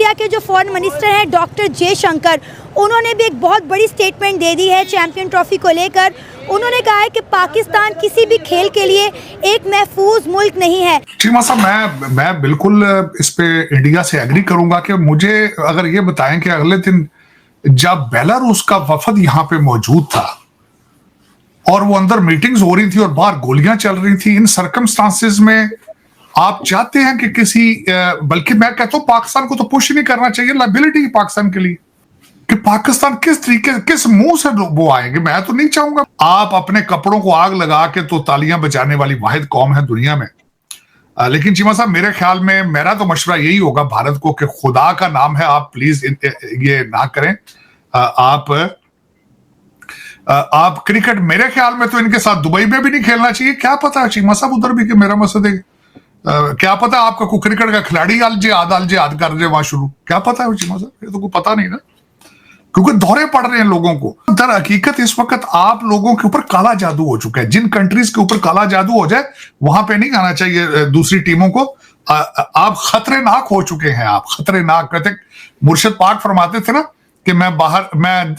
India के जो foreign minister हैं डॉक्टर जयशंकर, उन्होंने भी एक बहुत बड़ी स्टेटमेंट दे दी है चैंपियन ट्रॉफी को लेकर। उन्होंने कहा है कि पाकिस्तान किसी भी खेल के लिए एक महफूज मुल्क नहीं है। चीमा साहब, मैं बिल्कुल इस पे इंडिया से एग्री करूंगा कि मुझे अगर ये बताएं कि अगले दिन जब बेलारूस का वफद यहाँ पे मौजूद था और वो अंदर मीटिंग्स हो रही थी और बाहर गोलियां चल रही थी, इन सर्कमस्टांसेस में आप चाहते हैं कि किसी बल्कि मैं कहता हूं पाकिस्तान को तो पुश नहीं करना चाहिए, लायबिलिटी पाकिस्तान के लिए कि पाकिस्तान किस तरीके किस मुंह से वो आएंगे। मैं तो नहीं चाहूंगा आप अपने कपड़ों को आग लगा के तो तालियां बजाने वाली वाहिद कौम है दुनिया में। लेकिन चीमा साहब, मेरे ख्याल में मेरा तो मशवरा यही होगा भारत को कि खुदा का नाम है आप प्लीज ये ना करें। आप क्रिकेट मेरे ख्याल में तो इनके साथ दुबई में भी नहीं खेलना चाहिए। क्या पता है चीमा साहब उधर भी कि मेरा मकसद है क्या पता आपका कोई क्रिकेट का खिलाड़ी अलजिहाद कर रहे वहां शुरू, क्या पता है चीमा साहब, ये तो कोई पता नहीं ना, क्योंकि दौरे पड़ रहे हैं लोगों को। दर हकीकत इस वक्त आप लोगों के ऊपर काला जादू हो चुका है। जिन कंट्रीज के ऊपर काला जादू हो जाए वहां पे नहीं आना चाहिए दूसरी टीमों को। आप खतरनाक हो चुके हैं, आप खतरनाक। कहते मुर्शिद पाक फरमाते थे ना कि मैं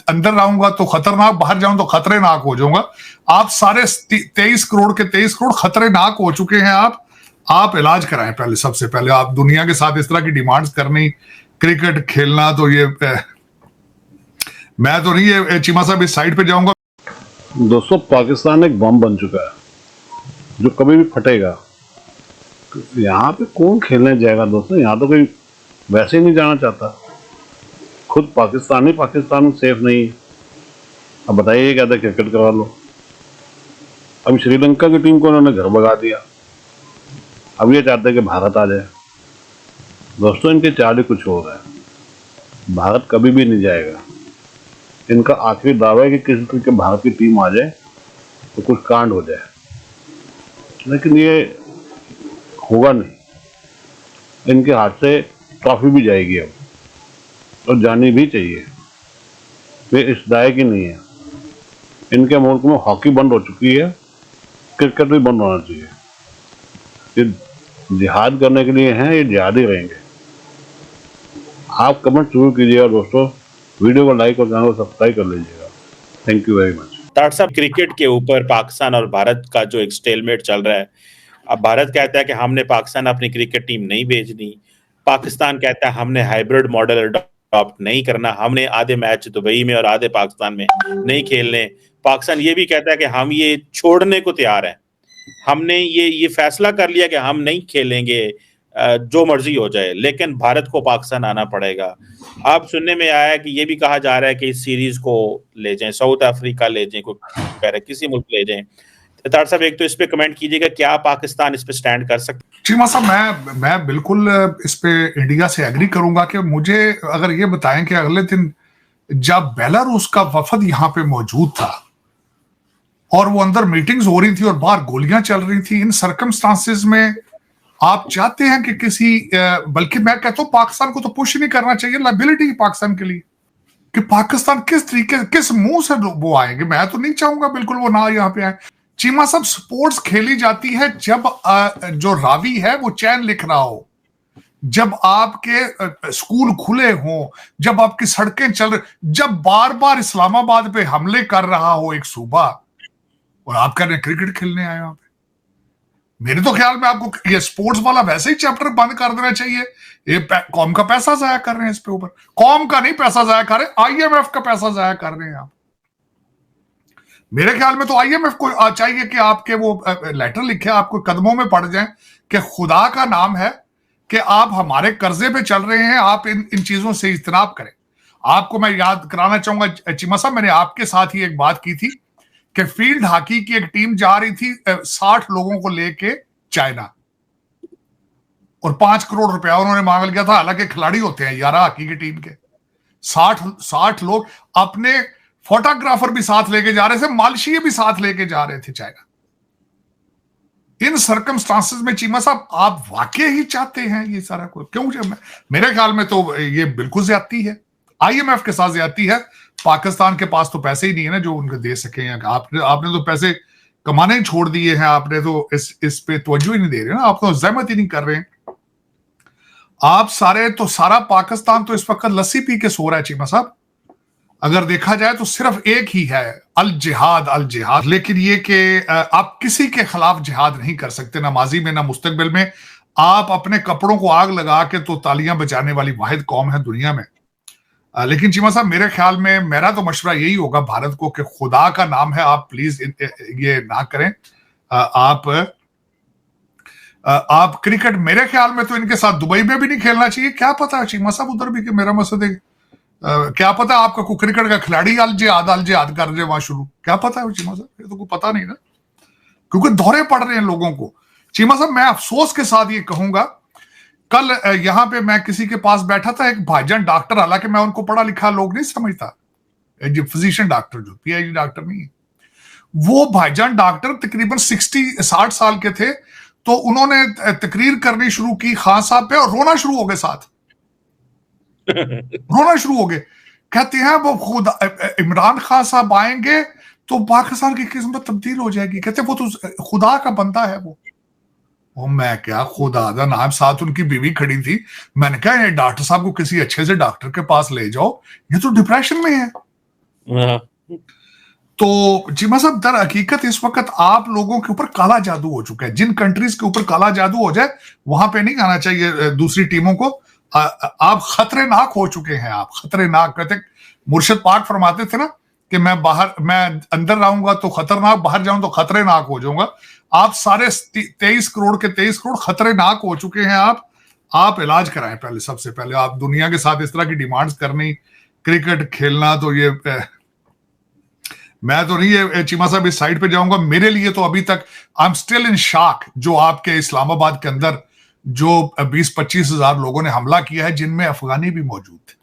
अंदर रहूंगा तो खतरनाक, बाहर जाऊं तो खतरनाक हो जाऊंगा। आप सारे 23 करोड़ के 23 करोड़ खतरनाक हो चुके हैं। आप इलाज कराएं पहले, सबसे पहले आप दुनिया के साथ इस तरह की डिमांड्स करनी, क्रिकेट खेलना, तो ये मैं तो नहीं ये चीमा साहब इस साइड पे जाऊंगा। दोस्तों, पाकिस्तान एक बम बन चुका है जो कभी भी फटेगा। यहाँ पे कौन खेलने जाएगा दोस्तों? यहाँ तो कोई वैसे ही नहीं जाना चाहता। खुद पाकिस्तान सेफ नहीं। अब बताइए क्या था, क्रिकेट करवा लो। अब श्रीलंका की टीम को उन्होंने घर भगा दिया। अब ये चाहते हैं कि भारत आ जाए। दोस्तों, इनके चाल ही कुछ और है। भारत कभी भी नहीं जाएगा। इनका आखिरी दावा है कि किसी तरीके भारत की टीम आ जाए तो कुछ कांड हो जाए, लेकिन ये होगा नहीं। इनके हाथ से ट्रॉफी भी जाएगी अब, और जानी भी चाहिए। वे इस दायक ही नहीं है। इनके मुल्क में हॉकी बंद हो चुकी है, क्रिकेट भी बंद होना चाहिए। ये जिहाद करने के लिए हैं, ये जिहाद ही रहेंगे। आप कमेंट जरूर कीजिएगा दोस्तों, वीडियो को लाइक और चैनल को सब्सक्राइब कर लीजिएगा। Thank you very much. Doctor साहब, क्रिकेट के ऊपर पाकिस्तान और भारत का जो एक स्टेलमेट चल रहा है, अब भारत कहता है कि हमने पाकिस्तान अपनी क्रिकेट टीम नहीं भेजनी, पाकिस्तान कहता है हमने हाइब्रिड मॉडल अडॉप्ट नहीं करना, हमने आधे मैच दुबई में और आधे पाकिस्तान में नहीं खेलने। पाकिस्तान ये भी कहता है कि हम ये छोड़ने को तैयार हैं, हमने ये फैसला कर लिया कि हम नहीं खेलेंगे, जो मर्जी हो जाए, लेकिन भारत को पाकिस्तान आना पड़ेगा। अब सुनने में आया है कि ये भी कहा जा रहा है कि इस सीरीज को ले जाएं, साउथ अफ्रीका ले जाएं, कोई कह रहा है किसी मुल्क ले जाएं। तार साहब, एक तो इस पे कमेंट कीजिएगा, क्या पाकिस्तान इस पे स्टैंड कर सकता है? चीमा साहब, मैं बिल्कुल इस पे इंडिया से एग्री करूंगा कि मुझे अगर ये बताएं कि अगले दिन जब बेलारूस का वफद यहाँ पे मौजूद था और वो अंदर मीटिंग्स हो रही थी और बाहर गोलियां चल रही थी, इन सर्कमस्टांसेस में आप चाहते हैं कि किसी बल्कि मैं कहता हूं पाकिस्तान को तो पुश नहीं करना चाहिए, लायबिलिटी पाकिस्तान के लिए कि पाकिस्तान किस तरीके किस मुंह से वो आएंगे। मैं तो नहीं चाहूंगा बिल्कुल वो ना यहाँ पे आए। चीमा साहब, स्पोर्ट्स खेली जाती है जब जो रावी है वो चैन लिख रहा हो, जब आपके स्कूल खुले हों, जब आपकी सड़कें चल रही, जब बार बार इस्लामाबाद पे हमले कर रहा हो एक सूबा, और आप कह रहे हैं क्रिकेट खेलने आए वहां पे। मेरे तो ख्याल में आपको ये स्पोर्ट्स वाला वैसे ही चैप्टर बंद कर देना चाहिए। ये कौम का पैसा जाया कर रहे हैं इस पे ऊपर। कौम का नहीं पैसा जाया कर रहे, आईएमएफ का पैसा जाया कर रहे हैं आप। मेरे ख्याल में तो आईएमएफ को चाहिए कि आपके वो लेटर लिखे, आपको कदमों में पड़ जाए कि खुदा का नाम है कि आप हमारे कर्जे पे चल रहे हैं, आप इन चीजों से इज्तनाब करें। आपको मैं याद कराना चाहूंगा चीमा साहब, मैंने आपके साथ ही एक बात की थी कि फील्ड हॉकी की एक टीम जा रही थी 60 लोगों को लेके चाइना, और 5 करोड़ रुपया उन्होंने मांग लिया था। हालांकि खिलाड़ी होते हैं 11 हॉकी की टीम के 60 लोग, अपने फोटोग्राफर भी साथ लेके जा रहे थे, मालशीय भी साथ लेके जा रहे थे चाइना। इन सर्कमस्टांसेस में चीमा साहब आप वाकई ही चाहते हैं ये सारा कुछ? क्यों? मेरे ख्याल में तो ये बिल्कुल ज्यादती है, आईएमएफ के साथ ज्यादती है। पाकिस्तान के पास तो पैसे ही नहीं है ना जो उनको दे सके। आपने तो पैसे कमाने ही छोड़ दिए हैं, आपने तो इस पे तवज्जो ही नहीं दे रहे ना, आप तो जहमत ही नहीं कर रहे हैं। आप सारे तो सारा पाकिस्तान तो इस वक्त लस्सी पी के सो रहा है चीमा साहब। अगर देखा जाए तो सिर्फ एक ही है, अल जिहाद अल जिहाद। लेकिन ये कि आप किसी के खिलाफ जिहाद नहीं कर सकते, ना माजी में ना मुस्तकबिल में। आप अपने कपड़ों को आग लगा के तो तालियां बजाने वाली वाहिद कौम है दुनिया में। लेकिन चीमा साहब मेरे ख्याल में मेरा तो मशवरा यही होगा भारत को कि खुदा का नाम है, आप प्लीज ये ना करें। आप क्रिकेट मेरे ख्याल में तो इनके साथ दुबई में भी नहीं खेलना चाहिए। क्या पता चीमा साहब उधर भी कि मेरा मकसद है क्या पता आपका कोई क्रिकेट का खिलाड़ी अल जिहाद कर दे वहां शुरू, क्या पता है चीमा साहब, ये तो कोई पता नहीं ना, क्योंकि दौरे पड़ रहे हैं लोगों को। चीमा साहब मैं अफसोस के साथ ये कहूंगा, कल यहां पे मैं किसी के पास बैठा था, एक भाईजान डॉक्टर, हालांकि मैं उनको पढ़ा लिखा लोग नहीं समझता, जो फिजिशियन डॉक्टर जो पीएचडी डॉक्टर नहीं है, वो भाईजान डॉक्टर तकरीबन 60 साल के थे। तो उन्होंने तकरीर करनी शुरू की खान साहब पे और रोना शुरू हो गए, साथ रोना शुरू हो गए। कहते हैं वो खुद इमरान खान साहब आएंगे तो पाकिस्तान की किस्मत तब्दील हो जाएगी। कहते वो तो खुदा का बंदा है वो। मैं क्या खुदा दा नाम, साथ उनकी बीवी खड़ी थी। मैंने कहा डॉक्टर साहब को किसी अच्छे से डॉक्टर के पास ले जाओ, ये तो डिप्रेशन में है। तो चीमा साहब दर हकीकत इस वक्त आप लोगों के ऊपर काला जादू हो चुका है। जिन कंट्रीज के ऊपर काला जादू हो जाए वहां पे नहीं आना चाहिए दूसरी टीमों को। आप खतरनाक हो चुके हैं, आप खतरनाक। कहते मुर्शिद पाक फरमाते थे ना कि मैं अंदर रहूंगा तो खतरनाक, बाहर जाऊं तो खतरनाक हो जाऊंगा। आप सारे 23 करोड़ के 23 करोड़ खतरनाक हो चुके हैं। आप इलाज कराएं पहले, सबसे पहले। आप दुनिया के साथ इस तरह की डिमांड्स करनी, क्रिकेट खेलना, तो ये मैं तो नहीं है चीमा साहब इस साइड पे जाऊंगा। मेरे लिए तो अभी तक I am still in shock, जो आपके इस्लामाबाद के अंदर जो 20-25 हजार लोगों ने हमला किया है, जिनमें अफगानी भी मौजूद थे।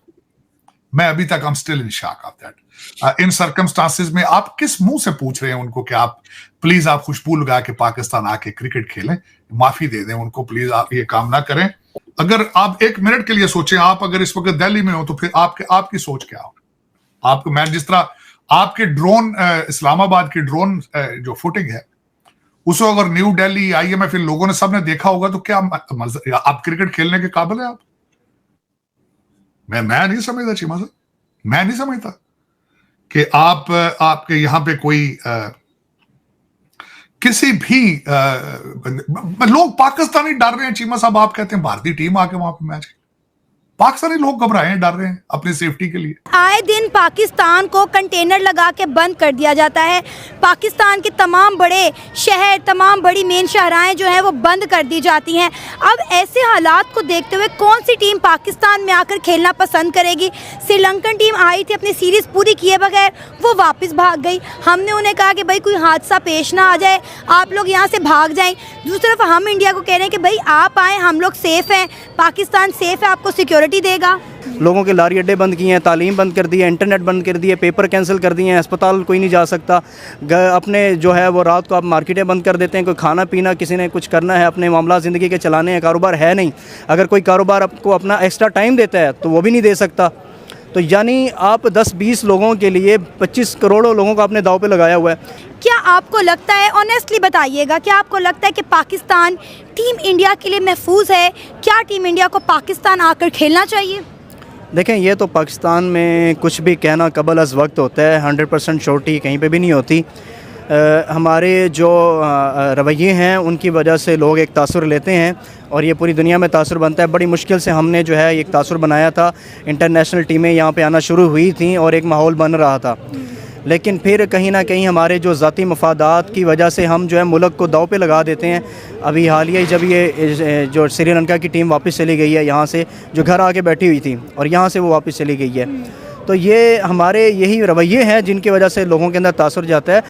मैं अभी तक I am still in shock of that. In circumstances में आप किस मुंह से पूछ रहे हैं उनको कि आप प्लीज आप खुशबू लगा के पाकिस्तान आके क्रिकेट खेलें? माफी दे दें उनको प्लीज, आप ये काम ना करें। अगर आप एक मिनट के लिए सोचें, आप अगर इस वक्त दिल्ली में हो तो फिर आपकी सोच क्या हो? आपको मैं जिस तरह आपके ड्रोन इस्लामाबाद की ड्रोन जो फुटेज है उसको अगर न्यू दिल्ली IMF इन लोगों ने सबने देखा होगा तो क्या आप क्रिकेट खेलने के काबिल है आप? मैं नहीं समझता चीमा साहब, मैं नहीं समझता कि आपके यहां पे कोई किसी भी लोग पाकिस्तानी डर रहे हैं चीमा साहब। आप कहते हैं भारतीय टीम आके वहां पे मैच, पाकिस्तानी लोग घबराए हैं, डर रहे हैं अपनी सेफ्टी के लिए। आए दिन पाकिस्तान को कंटेनर लगा के बंद कर दिया जाता है। पाकिस्तान के तमाम बड़े शहर, तमाम बड़ी मेन शहराएं जो हैं वो बंद कर दी जाती हैं। अब ऐसे हालात को देखते हुए कौन सी टीम पाकिस्तान में आकर खेलना पसंद करेगी? श्रीलंकन टीम आई थी अपनी सीरीज़ पूरी किए बगैर, वो वापस भाग गई। हमने उन्हें कहा कि भाई कोई हादसा पेश ना आ जाए, आप लोग यहाँ से भाग जाएं। दूसरी तरफ हम इंडिया को कह रहे हैं कि भाई आप आएँ, हम लोग सेफ़ हैं, पाकिस्तान सेफ़ है, आपको सिक्योरिटी देगा। लोगों के लारी अड्डे बंद किए हैं, तालीम बंद कर दी है, इंटरनेट बंद कर दिए, पेपर कैंसिल कर दिए हैं, अस्पताल कोई नहीं जा सकता। अपने जो है वो रात को आप मार्केटें बंद कर देते हैं। कोई खाना पीना किसी ने कुछ करना है, अपने मामला ज़िंदगी के चलाने हैं, कारोबार है नहीं। अगर कोई कारोबार आपको अपना एक्स्ट्रा टाइम देता है तो वो भी नहीं दे सकता। तो यानी आप 10-20 लोगों के लिए 25 करोड़ों लोगों को आपने दाव पे लगाया हुआ है। क्या आपको लगता है, ऑनेस्टली बताइएगा, क्या आपको लगता है कि पाकिस्तान टीम इंडिया के लिए महफूज है? क्या टीम इंडिया को पाकिस्तान आकर खेलना चाहिए? देखें, ये तो पाकिस्तान में कुछ भी कहना कबल अज़ वक्त होता है, 100% श्योरिटी कहीं पे भी नहीं होती। हमारे जो रवैये हैं उनकी वजह से लोग एक तासुर लेते हैं और ये पूरी दुनिया में तासुर बनता है। बड़ी मुश्किल से हमने जो है एक तासुर बनाया था, इंटरनेशनल टीमें यहाँ पे आना शुरू हुई थी और एक माहौल बन रहा था। लेकिन फिर कहीं ना कहीं हमारे जो ज़ाती मफादात की वजह से हम जो है मुल्क को दाव पे लगा देते हैं। अभी हालिया जब ये जो श्रीलंका की टीम वापस चली गई है यहाँ से, जो घर आके बैठी हुई थी और यहाँ से वो वापस चली गई है, तो ये हमारे यही रवैये हैं जिनकी वजह से लोगों के अंदर तासुर जाता है।